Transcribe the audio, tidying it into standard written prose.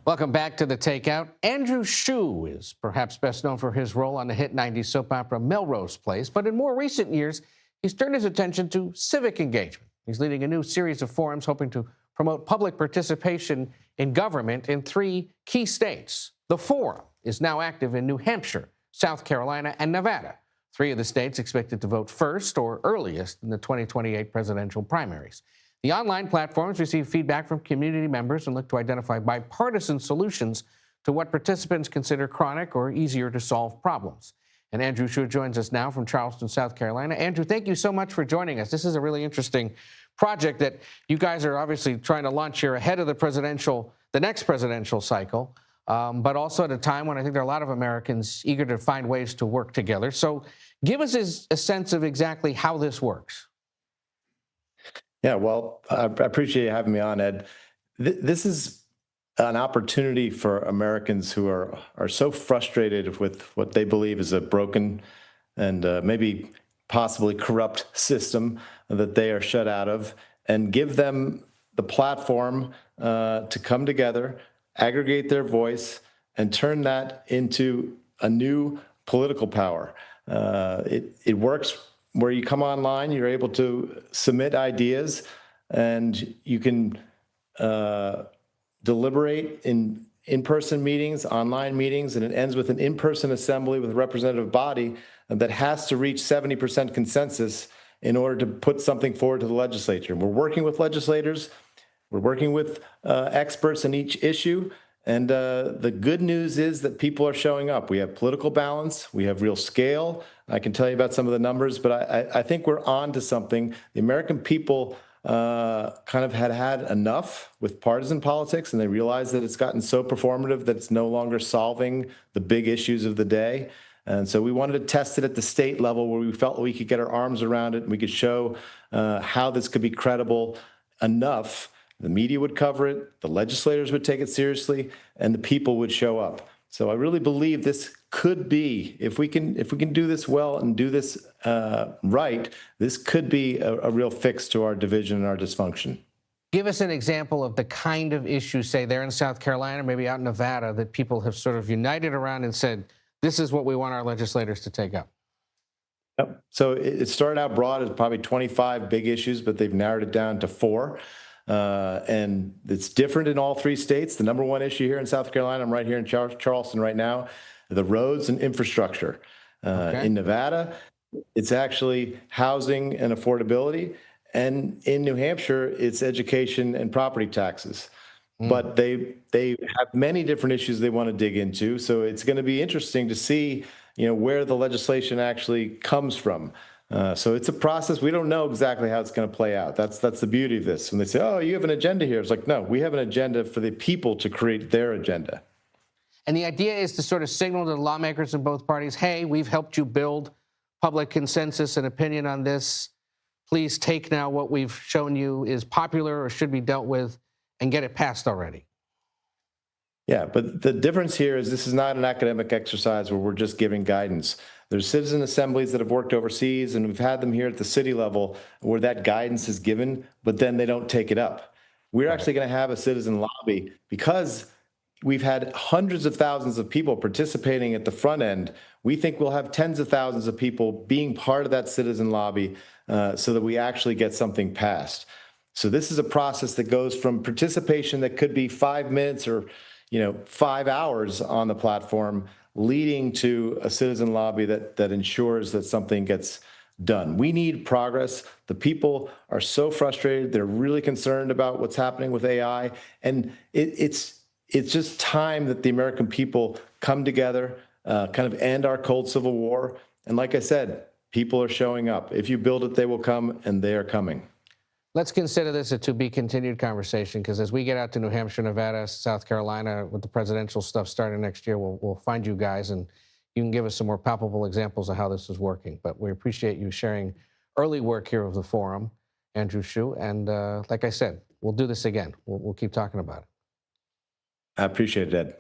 Welcome back to the Takeout. Andrew Shue is perhaps best known for his role on the hit 90s soap opera Melrose Place, but in more recent years, he's turned his attention to civic engagement. He's leading a new series of forums hoping to promote public participation in government in 3 key states. The forum is now active in New Hampshire, South Carolina, and Nevada, 3 of the states expected to vote first or earliest in the 2028 presidential primaries. The online platforms receive feedback from community members and look to identify bipartisan solutions to what participants consider chronic or easier to solve problems. And Andrew Shue joins us now from Charleston, South Carolina. Andrew, thank you so much for joining us. This is a really interesting project that you guys are obviously trying to launch here ahead of the next presidential cycle, but also at a time when I think there are a lot of Americans eager to find ways to work together. So give us a sense of exactly how this works. Yeah, well, I appreciate you having me on, Ed. This is an opportunity for Americans who are so frustrated with what they believe is a broken and maybe possibly corrupt system that they are shut out of, and give them the platform to come together, aggregate their voice, and turn that into a new political power. It works where you come online, you're able to submit ideas, and you can deliberate in in-person meetings, online meetings, and it ends with an in-person assembly with a representative body that has to reach 70% consensus in order to put something forward to the legislature. We're working with legislators, we're working with experts in each issue, and the good news is that people are showing up. We have political balance, we have real scale. I can tell you about some of the numbers, but I think we're on to something. The American people kind of had enough with partisan politics, and they realized that it's gotten so performative that it's no longer solving the big issues of the day. And so we wanted to test it at the state level where we felt we could get our arms around it and we could show how this could be credible enough. The media would cover it, the legislators would take it seriously, and the people would show up. So I really believe this could be, if we can do this well and do this right, this could be a real fix to our division and our dysfunction. Give us an example of the kind of issues, say, there in South Carolina, maybe out in Nevada, that people have sort of united around and said, this is what we want our legislators to take up. Yep. So it started out broad as probably 25 big issues, but they've narrowed it down to 4. And it's different in all 3 states. The number 1 issue here in South Carolina, I'm right here in Charleston right now, the roads and infrastructure. Okay. In Nevada, it's actually housing and affordability. And in New Hampshire, it's education and property taxes. But they have many different issues they want to dig into. So it's going to be interesting to see, where the legislation actually comes from. So it's a process. We don't know exactly how it's going to play out. That's the beauty of this. When they say, oh, you have an agenda here, it's like, no, we have an agenda for the people to create their agenda. And the idea is to sort of signal to the lawmakers in both parties, hey, we've helped you build public consensus and opinion on this. Please take now what we've shown you is popular or should be dealt with and get it passed already. Yeah, but the difference here is this is not an academic exercise where we're just giving guidance. There's citizen assemblies that have worked overseas, and we've had them here at the city level where that guidance is given, but then they don't take it up. We're actually going to have a citizen lobby because we've had hundreds of thousands of people participating at the front end. We think we'll have tens of thousands of people being part of that citizen lobby so that we actually get something passed. So this is a process that goes from participation that could be 5 minutes or 5 hours on the platform, leading to a citizen lobby that ensures that something gets done. We need progress. The people are so frustrated. They're really concerned about what's happening with AI. And it's just time that the American people come together, kind of end our cold civil war. And like I said, people are showing up. If you build it, they will come, and they are coming. Let's consider this a to-be-continued conversation, because as we get out to New Hampshire, Nevada, South Carolina, with the presidential stuff starting next year, we'll find you guys, and you can give us some more palpable examples of how this is working. But we appreciate you sharing early work here of the forum, Andrew Shue. And like I said, we'll do this again. We'll keep talking about it. I appreciate it, Ed.